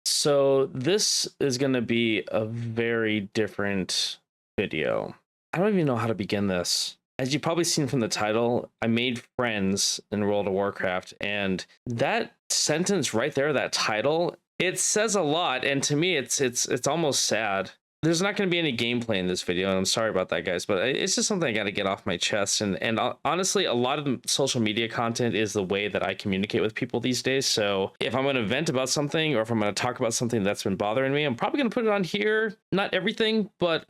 So this is going to be a very different video. I don't even know how to begin this. As you've probably seen from the title, I made friends in World of Warcraft, and that sentence right there, that title, it says a lot. And to me, it's almost sad. There's not going to be any gameplay in this video, and I'm sorry about that, guys, but it's just something I got to get off my chest. And honestly, a lot of the social media content is the way that I communicate with people these days. So if I'm going to vent about something, or if I'm going to talk about something that's been bothering me, I'm probably going to put it on here. Not everything, but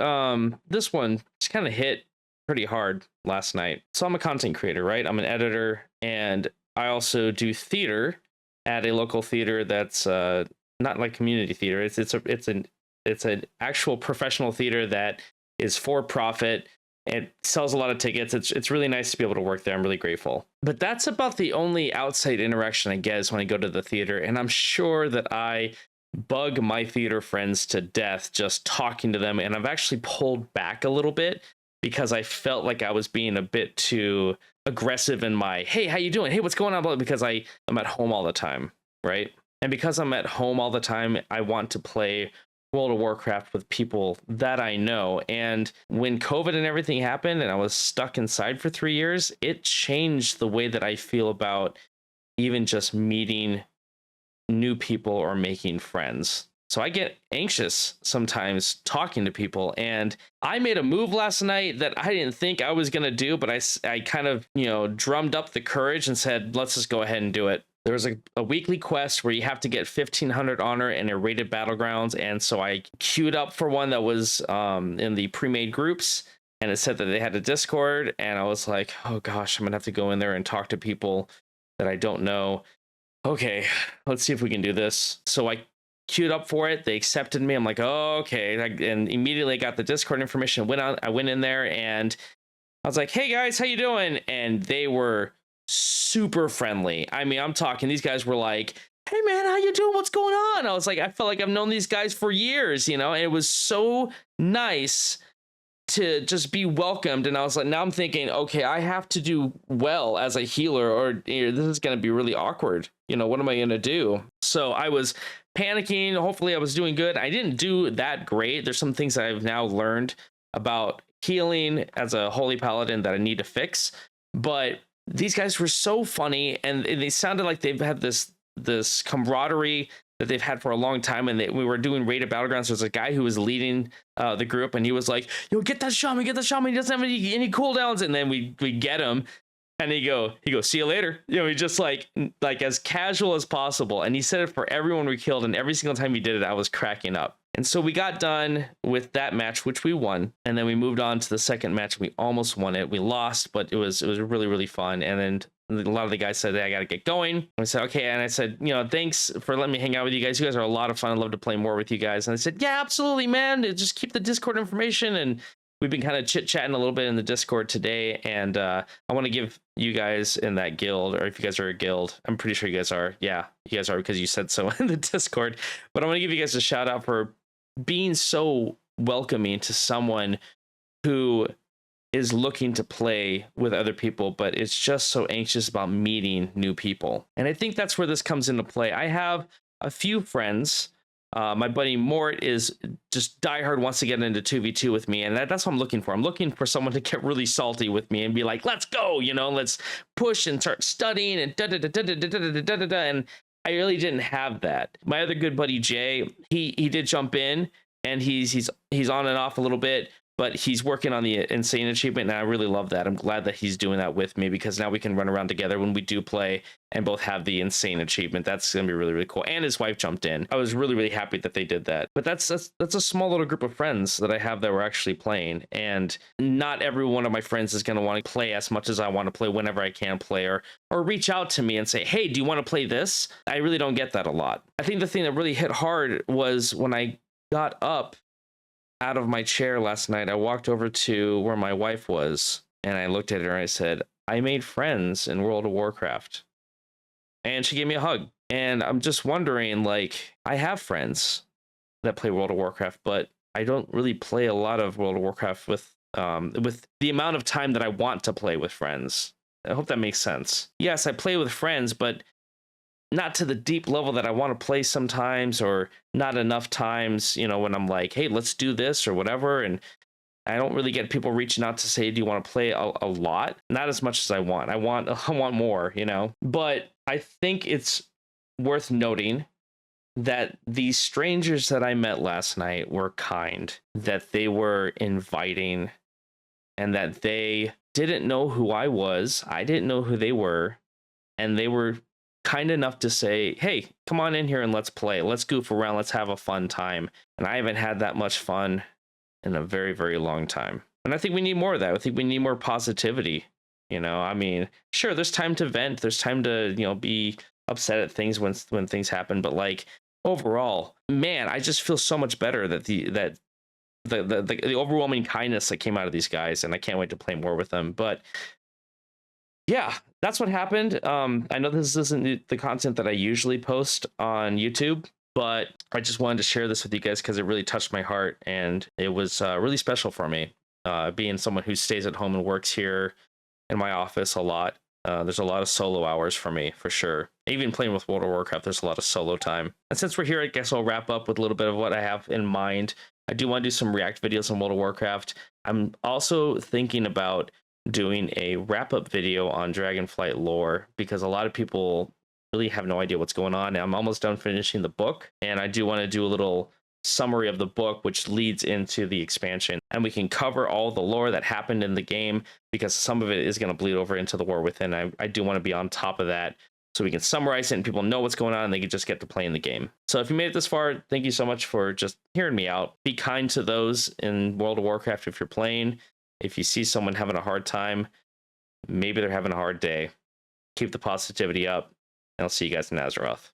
this one just kind of hit pretty hard last night. So I'm a content creator, right? I'm an editor, and I also do theater at a local theater that's not like community theater. It's an actual professional theater that is for profit and sells a lot of tickets. It's really nice to be able to work there. I'm really grateful. But that's about the only outside interaction I get is when I go to the theater. And I'm sure that I bug my theater friends to death just talking to them. And I've actually pulled back a little bit because I felt like I was being a bit too aggressive in my, hey, how you doing? Hey, what's going on? Because I'm at home all the time, right? And because I'm at home all the time, I want to play World of Warcraft with people that I know. And when COVID and everything happened and I was stuck inside for 3 years, it changed the way that I feel about even just meeting new people or making friends. So I get anxious sometimes talking to people. And I made a move last night that I didn't think I was going to do, but I kind of, drummed up the courage and said, let's just go ahead and do it. There was a weekly quest where you have to get 1,500 honor in a rated battlegrounds. And so I queued up for one that was in the pre-made groups, and it said that they had a Discord. And I was like, oh gosh, I'm going to have to go in there and talk to people that I don't know. Okay, let's see if we can do this. So I queued up for it. They accepted me. I'm like, oh, okay. And immediately got the Discord information. I went in there and I was like, hey guys, how you doing? And they were super friendly. I mean, I'm talking, these guys were like, hey man, how you doing? What's going on? I was like, I felt like I've known these guys for years, and it was so nice to just be welcomed. And I was like, now I'm thinking, okay, I have to do well as a healer, or this is going to be really awkward. What am I going to do? So I was panicking. Hopefully I was doing good. I didn't do that great. There's some things that I've now learned about healing as a holy paladin that I need to fix. But these guys were so funny, and they sounded like they've had this camaraderie that they've had for a long time. And we were doing rated battlegrounds. There's a guy who was leading the group, and he was like, yo, get that shaman. He doesn't have any cooldowns. And then we get him, and he goes, see you later. He just like as casual as possible. And he said it for everyone we killed, and every single time he did it, I was cracking up. And so we got done with that match, which we won. And then we moved on to the second match. We almost won it. We lost, but it was really, really fun. And then a lot of the guys said, hey, I got to get going. And I said, okay. And I said, thanks for letting me hang out with you guys. You guys are a lot of fun. I'd love to play more with you guys. And they said, yeah, absolutely, man. Just keep the Discord information. And we've been kind of chit-chatting a little bit in the Discord today. And I want to give you guys in that guild, or if you guys are a guild, I'm pretty sure you guys are. Yeah, you guys are, because you said so in the Discord. But I want to give you guys a shout out for being so welcoming to someone who is looking to play with other people, but is just so anxious about meeting new people. And I think that's where this comes into play. I have a few friends. My buddy Mort is just diehard, wants to get into 2v2 with me, and that's what I'm looking for. I'm looking for someone to get really salty with me and be like, let's go, let's push and start studying and da-da-da-da-da-da-da-da-da-da. And I really didn't have that. My other good buddy Jay, he did jump in, and he's on and off a little bit, but he's working on the insane achievement, and I really love that. I'm glad that he's doing that with me, because now we can run around together when we do play and both have the insane achievement. That's gonna be really, really cool. And his wife jumped in. I was really, really happy that they did that. But that's a small little group of friends that I have that were actually playing, and not every one of my friends is gonna want to play as much as I want to play whenever I can play, or reach out to me and say, hey, do you want to play this? I really don't get that a lot. I think the thing that really hit hard was when I got up out of my chair last night. I walked over to where my wife was, and I looked at her and I said, I made friends in World of Warcraft. And she gave me a hug. And I'm just wondering, I have friends that play World of Warcraft, but I don't really play a lot of World of Warcraft with the amount of time that I want to play with friends. I hope that makes sense. Yes, I play with friends, but not to the deep level that I want to play sometimes, or not enough times, when I'm like, hey, let's do this or whatever. And I don't really get people reaching out to say, do you want to play a lot? Not as much as I want. I want more, But I think it's worth noting that these strangers that I met last night were kind, that they were inviting, and that they didn't know who I was. I didn't know who they were. And they were kind enough to say, hey, come on in here and let's play. Let's goof around. Let's have a fun time. And I haven't had that much fun in a very, very long time. And I think we need more of that. I think we need more positivity. I mean, sure, there's time to vent. There's time to, be upset at things when things happen. But like overall, man, I just feel so much better that the overwhelming kindness that came out of these guys, and I can't wait to play more with them. But yeah, that's what happened. I know this isn't the content that I usually post on YouTube, but I just wanted to share this with you guys because it really touched my heart, and it was really special for me. Being someone who stays at home and works here in my office a lot, there's a lot of solo hours for me, for sure. Even playing with World of Warcraft, there's a lot of solo time. And since we're here, I guess I'll wrap up with a little bit of what I have in mind. I do want to do some React videos on World of Warcraft. I'm also thinking about doing a wrap-up video on Dragonflight lore, because a lot of people really have no idea what's going on. I'm almost done finishing the book, and I do want to do a little summary of the book, which leads into the expansion, and we can cover all the lore that happened in the game, because some of it is going to bleed over into the War Within. I do want to be on top of that, so we can summarize it and people know what's going on and they can just get to play in the game. So if you made it this far, thank you so much for just hearing me out. Be kind to those in World of Warcraft if you're playing. If you see someone having a hard time, maybe they're having a hard day, keep the positivity up, and I'll see you guys in Azeroth.